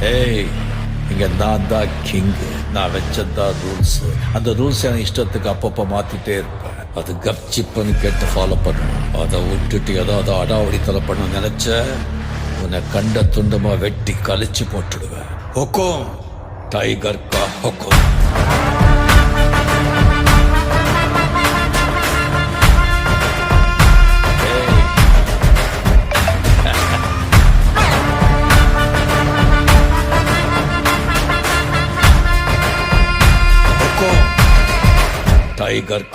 ஏய், இங்க நான் தான் கிங். நான் வச்சதான் ரூல்ஸ். அந்த ரூல்ஸ் எனக்கு இஷ்டத்துக்கு அப்பப்ப மாத்திட்டே இருப்பேன். அது கப்சிப்புன்னு கேட்டு ஃபாலோ பண்ணணும். அதை விட்டுட்டு ஏதாவது அடாவடித்தலை பண்ண நினைச்ச உன்னை கண்ட துண்டமா வெட்டி கழிச்சு போட்டுடுவேன். ஹொக்கும், டைகர் கா ஹொக்கும். டைகர்